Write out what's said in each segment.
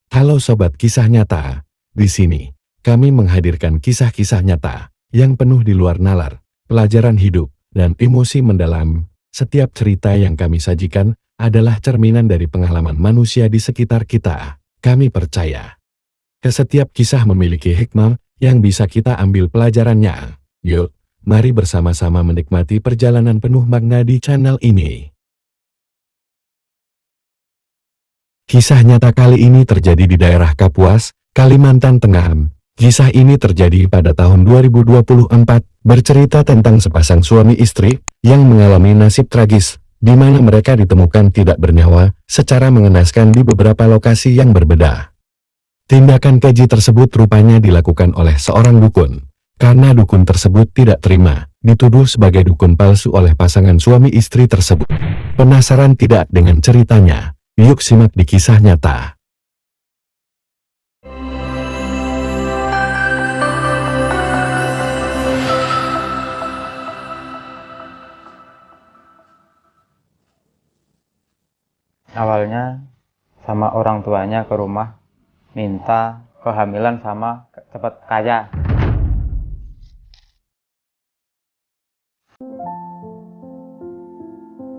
Halo Sobat Kisah Nyata, di sini kami menghadirkan kisah-kisah nyata yang penuh di luar nalar, pelajaran hidup, dan emosi mendalam. Setiap cerita yang kami sajikan adalah cerminan dari pengalaman manusia di sekitar kita. Kami percaya, setiap kisah memiliki hikmah yang bisa kita ambil pelajarannya. Yuk, mari bersama-sama menikmati perjalanan penuh makna di channel ini. Kisah nyata kali ini terjadi di daerah Kapuas, Kalimantan Tengah. Kisah ini terjadi pada tahun 2024, bercerita tentang sepasang suami istri yang mengalami nasib tragis, di mana mereka ditemukan tidak bernyawa, secara mengenaskan di beberapa lokasi yang berbeda. Tindakan keji tersebut rupanya dilakukan oleh seorang dukun, karena dukun tersebut tidak terima, dituduh sebagai dukun palsu oleh pasangan suami istri tersebut. Penasaran tidak dengan ceritanya? Yuk simak di kisah nyata. Awalnya sama orang tuanya ke rumah minta kehamilan sama cepat kaya.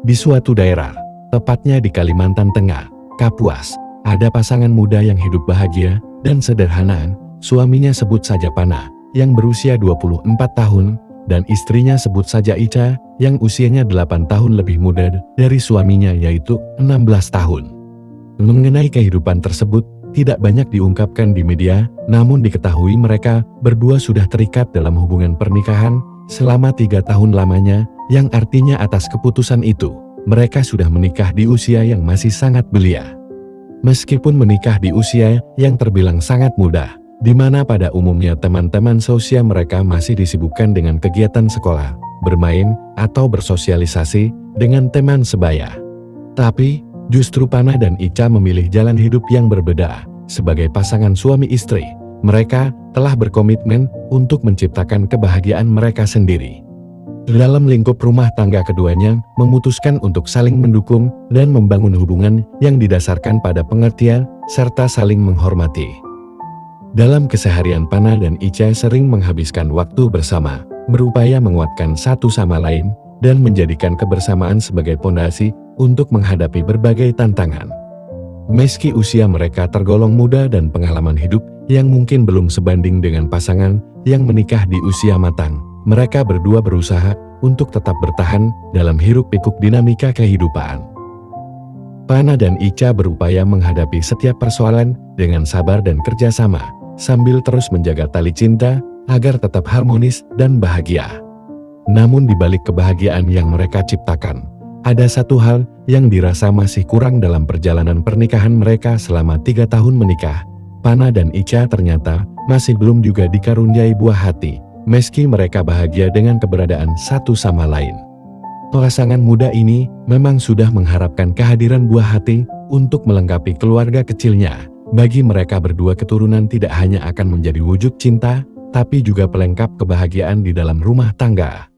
Di suatu daerah, tepatnya di Kalimantan Tengah, Kapuas, ada pasangan muda yang hidup bahagia dan sederhana. Suaminya sebut saja Pana, yang berusia 24 tahun, dan istrinya sebut saja Ica, yang usianya 8 tahun lebih muda dari suaminya, yaitu 16 tahun. Mengenai kehidupan tersebut, tidak banyak diungkapkan di media, namun diketahui mereka berdua sudah terikat dalam hubungan pernikahan selama 3 tahun lamanya, yang artinya atas keputusan itu, mereka sudah menikah di usia yang masih sangat belia. Meskipun menikah di usia yang terbilang sangat muda, di mana pada umumnya teman-teman seusia mereka masih disibukkan dengan kegiatan sekolah, bermain, atau bersosialisasi dengan teman sebaya. Tapi, justru Pana dan Ica memilih jalan hidup yang berbeda. Sebagai pasangan suami istri, mereka telah berkomitmen untuk menciptakan kebahagiaan mereka sendiri. Dalam lingkup rumah tangga, keduanya memutuskan untuk saling mendukung dan membangun hubungan yang didasarkan pada pengertian serta saling menghormati. Dalam keseharian, Pana dan Ica sering menghabiskan waktu bersama, berupaya menguatkan satu sama lain dan menjadikan kebersamaan sebagai pondasi untuk menghadapi berbagai tantangan. Meski usia mereka tergolong muda dan pengalaman hidup yang mungkin belum sebanding dengan pasangan yang menikah di usia matang, mereka berdua berusaha untuk tetap bertahan dalam hiruk-pikuk dinamika kehidupan. Pana dan Ica berupaya menghadapi setiap persoalan dengan sabar dan kerjasama, sambil terus menjaga tali cinta agar tetap harmonis dan bahagia. Namun di balik kebahagiaan yang mereka ciptakan, ada satu hal yang dirasa masih kurang dalam perjalanan pernikahan mereka selama 3 tahun menikah. Pana dan Ica ternyata masih belum juga dikaruniai buah hati, meski mereka bahagia dengan keberadaan satu sama lain. Pasangan muda ini memang sudah mengharapkan kehadiran buah hati untuk melengkapi keluarga kecilnya. Bagi mereka berdua, keturunan tidak hanya akan menjadi wujud cinta, tapi juga pelengkap kebahagiaan di dalam rumah tangga.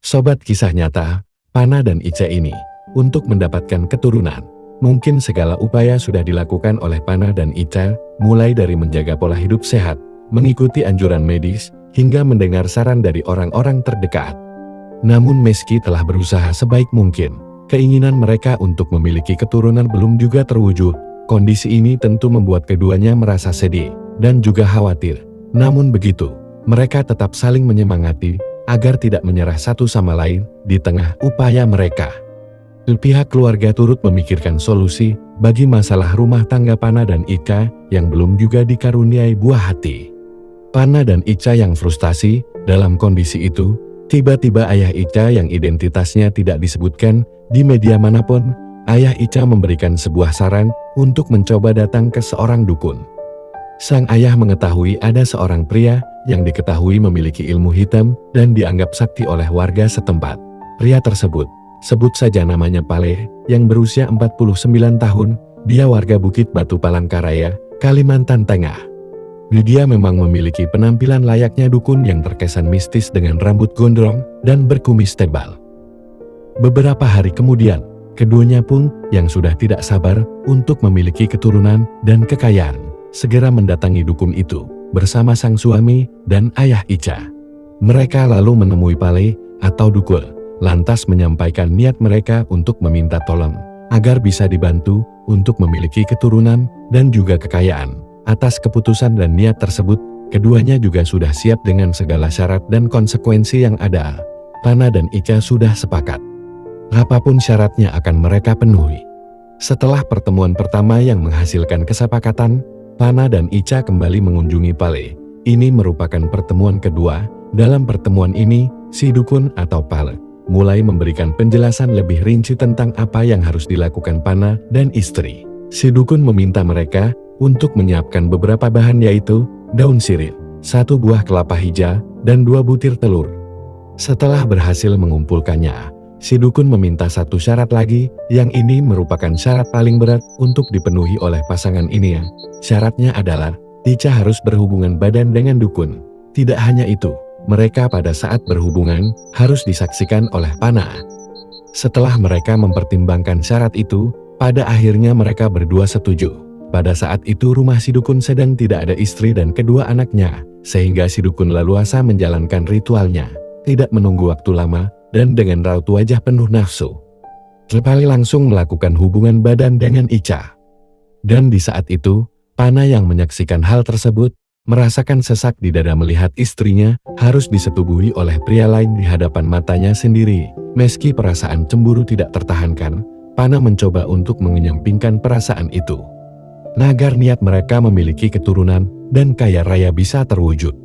Sobat Kisah Nyata, Pana dan Ica ini, untuk mendapatkan keturunan, mungkin segala upaya sudah dilakukan oleh Pana dan Ica, mulai dari menjaga pola hidup sehat, mengikuti anjuran medis, hingga mendengar saran dari orang-orang terdekat. Namun meski telah berusaha sebaik mungkin, keinginan mereka untuk memiliki keturunan belum juga terwujud. Kondisi ini tentu membuat keduanya merasa sedih dan juga khawatir. Namun begitu, mereka tetap saling menyemangati agar tidak menyerah satu sama lain di tengah upaya mereka. Pihak keluarga turut memikirkan solusi bagi masalah rumah tangga Pana dan Ica yang belum juga dikaruniai buah hati. Pana dan Ica yang frustasi dalam kondisi itu, tiba-tiba ayah Ica yang identitasnya tidak disebutkan di media manapun, ayah Ica memberikan sebuah saran untuk mencoba datang ke seorang dukun. Sang ayah mengetahui ada seorang pria yang diketahui memiliki ilmu hitam dan dianggap sakti oleh warga setempat. Pria tersebut, sebut saja namanya Pale, yang berusia 49 tahun, dia warga Bukit Batu Palangkaraya, Kalimantan Tengah. Dia memang memiliki penampilan layaknya dukun yang terkesan mistis dengan rambut gondrong dan berkumis tebal. Beberapa hari kemudian, keduanya pun yang sudah tidak sabar untuk memiliki keturunan dan kekayaan, segera mendatangi dukun itu bersama sang suami dan ayah Ica. Mereka lalu menemui Pale atau dukun, lantas menyampaikan niat mereka untuk meminta tolong agar bisa dibantu untuk memiliki keturunan dan juga kekayaan. Atas keputusan dan niat tersebut, keduanya juga sudah siap dengan segala syarat dan konsekuensi yang ada. Pana dan Ica sudah sepakat. Apapun syaratnya akan mereka penuhi. Setelah pertemuan pertama yang menghasilkan kesepakatan, Pana dan Ica kembali mengunjungi Pale. Ini merupakan pertemuan kedua. Dalam pertemuan ini, si dukun atau Pale mulai memberikan penjelasan lebih rinci tentang apa yang harus dilakukan Pana dan istri. Si dukun meminta mereka untuk menyiapkan beberapa bahan, yaitu daun sirih, 1 buah kelapa hijau, dan 2 butir telur. Setelah berhasil mengumpulkannya, si dukun meminta satu syarat lagi, yang ini merupakan syarat paling berat untuk dipenuhi oleh pasangan ini. Syaratnya adalah, Ica harus berhubungan badan dengan dukun. Tidak hanya itu, mereka pada saat berhubungan harus disaksikan oleh Pana. Setelah mereka mempertimbangkan syarat itu, pada akhirnya mereka berdua setuju. Pada saat itu rumah si dukun sedang tidak ada istri dan kedua anaknya, sehingga si dukun leluasa menjalankan ritualnya, tidak menunggu waktu lama, dan dengan raut wajah penuh nafsu. Pale langsung melakukan hubungan badan dengan Ica. Dan di saat itu, Pana yang menyaksikan hal tersebut, merasakan sesak di dada melihat istrinya harus disetubuhi oleh pria lain di hadapan matanya sendiri. Meski perasaan cemburu tidak tertahankan, Pana mencoba untuk mengenyampingkan perasaan itu, agar niat mereka memiliki keturunan dan kaya raya bisa terwujud.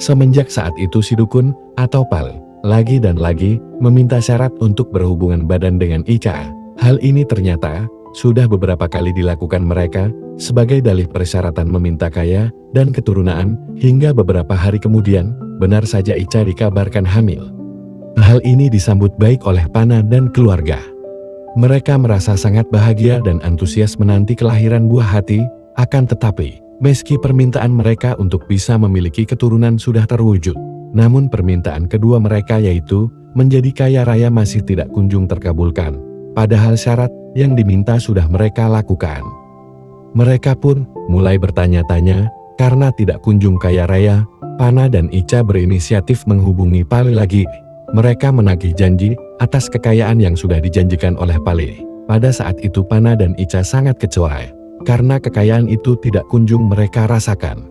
Semenjak saat itu si dukun atau Pale lagi dan lagi meminta syarat untuk berhubungan badan dengan Ica. Hal ini ternyata sudah beberapa kali dilakukan mereka sebagai dalih persyaratan meminta kaya dan keturunan, hingga beberapa hari kemudian, benar saja Ica dikabarkan hamil. Hal ini disambut baik oleh Pana dan keluarga. Mereka merasa sangat bahagia dan antusias menanti kelahiran buah hati, akan tetapi, meski permintaan mereka untuk bisa memiliki keturunan sudah terwujud, namun permintaan kedua mereka yaitu, menjadi kaya raya masih tidak kunjung terkabulkan, padahal syarat yang diminta sudah mereka lakukan. Mereka pun mulai bertanya-tanya, karena tidak kunjung kaya raya, Pana dan Ica berinisiatif menghubungi Pale lagi. Mereka menagih janji atas kekayaan yang sudah dijanjikan oleh Pale. Pada saat itu Pana dan Ica sangat kecewa, karena kekayaan itu tidak kunjung mereka rasakan.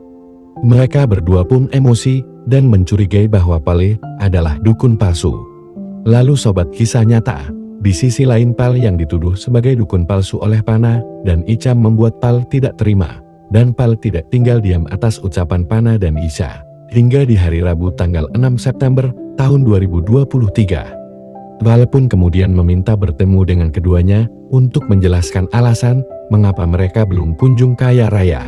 Mereka berdua pun emosi dan mencurigai bahwa Pale adalah dukun palsu. Lalu sobat kisah nyata, di sisi lain Pale yang dituduh sebagai dukun palsu oleh Pana dan Ica membuat Pale tidak terima, dan Pale tidak tinggal diam atas ucapan Pana dan Ica. Hingga di hari Rabu tanggal 6 September tahun 2023, Pale pun kemudian meminta bertemu dengan keduanya untuk menjelaskan alasan mengapa mereka belum kunjung kaya raya.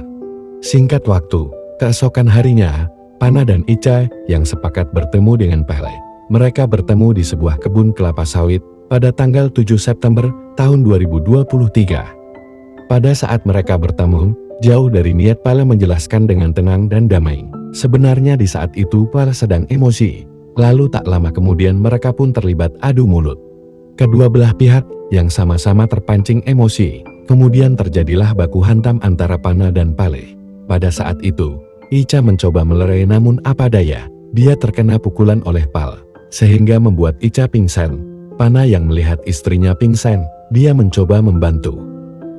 Singkat waktu, keesokan harinya, Pana dan Ica yang sepakat bertemu dengan Pale. Mereka bertemu di sebuah kebun kelapa sawit pada tanggal 7 September tahun 2023. Pada saat mereka bertemu, jauh dari niat Pale menjelaskan dengan tenang dan damai. Sebenarnya di saat itu Pale sedang emosi. Lalu tak lama kemudian mereka pun terlibat adu mulut. Kedua belah pihak yang sama-sama terpancing emosi. Kemudian terjadilah baku hantam antara Pana dan Pale. Pada saat itu, Ica mencoba melerai namun apa daya, dia terkena pukulan oleh Pale, sehingga membuat Ica pingsan. Pana yang melihat istrinya pingsan, dia mencoba membantu.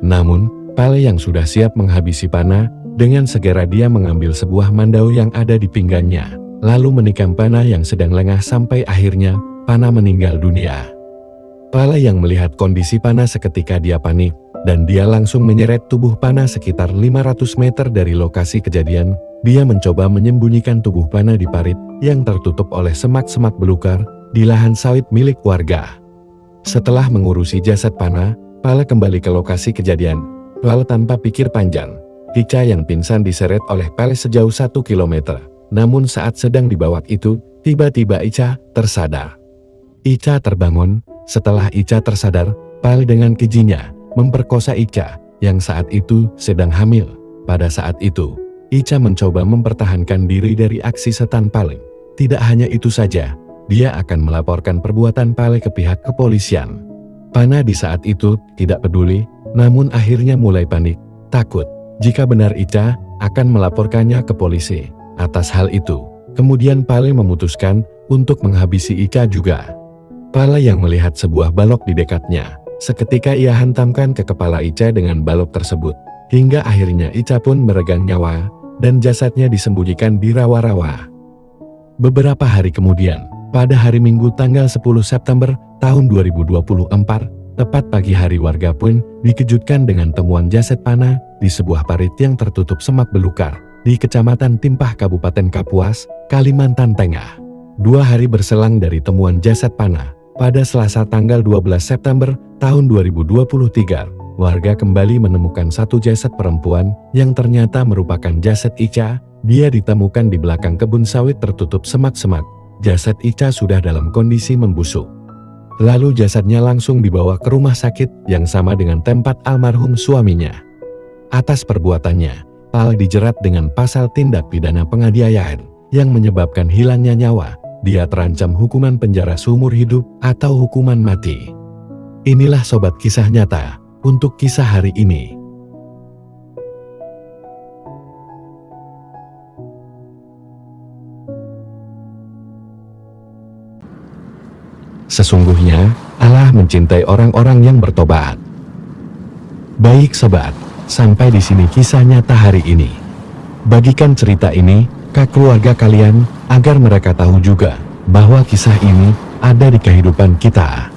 Namun, Pale yang sudah siap menghabisi Pana, dengan segera dia mengambil sebuah mandau yang ada di pinggangnya, lalu menikam Pana yang sedang lengah sampai akhirnya, Pana meninggal dunia. Pale yang melihat kondisi Pana seketika dia panik, dan dia langsung menyeret tubuh Pana sekitar 500 meter dari lokasi kejadian. Dia mencoba menyembunyikan tubuh Pana di parit yang tertutup oleh semak-semak belukar di lahan sawit milik warga. Setelah mengurusi jasad Pana, Pale kembali ke lokasi kejadian. Lalu tanpa pikir panjang, Ica yang pingsan diseret oleh Pale sejauh 1 km. Namun saat sedang dibawa itu, tiba-tiba Ica tersadar. Ica terbangun. Setelah Ica tersadar, Pale dengan kejinya memperkosa Ica yang saat itu sedang hamil. Pada saat itu, Ica mencoba mempertahankan diri dari aksi setan Pale. Tidak hanya itu saja, dia akan melaporkan perbuatan Pale ke pihak kepolisian. Pana di saat itu tidak peduli, namun akhirnya mulai panik, takut. jika benar Ica akan melaporkannya ke polisi. Atas hal itu, kemudian Pale memutuskan untuk menghabisi Ica juga. Pale yang melihat sebuah balok di dekatnya, seketika ia hantamkan ke kepala Ica dengan balok tersebut, hingga akhirnya Ica pun meregang nyawa, dan jasadnya disembunyikan di rawa-rawa. Beberapa hari kemudian, pada hari Minggu tanggal 10 September tahun 2024, tepat pagi hari warga pun dikejutkan dengan temuan jasad Pana di sebuah parit yang tertutup semak belukar di Kecamatan Timpah Kabupaten Kapuas, Kalimantan Tengah. 2 hari berselang dari temuan jasad Pana, pada Selasa tanggal 12 September tahun 2023, warga kembali menemukan satu jasad perempuan yang ternyata merupakan jasad Ica. Dia ditemukan di belakang kebun sawit tertutup semak-semak. Jasad Ica sudah dalam kondisi membusuk. Lalu jasadnya langsung dibawa ke rumah sakit yang sama dengan tempat almarhum suaminya. Atas perbuatannya, Pal dijerat dengan pasal tindak pidana penganiayaan yang menyebabkan hilangnya nyawa. Dia terancam hukuman penjara seumur hidup atau hukuman mati. Inilah sobat kisah nyata untuk kisah hari ini. Sesungguhnya, Allah mencintai orang-orang yang bertobat. Baik sobat, sampai di sini kisah nyata hari ini. Bagikan cerita ini ke keluarga kalian, agar mereka tahu juga bahwa kisah ini ada di kehidupan kita.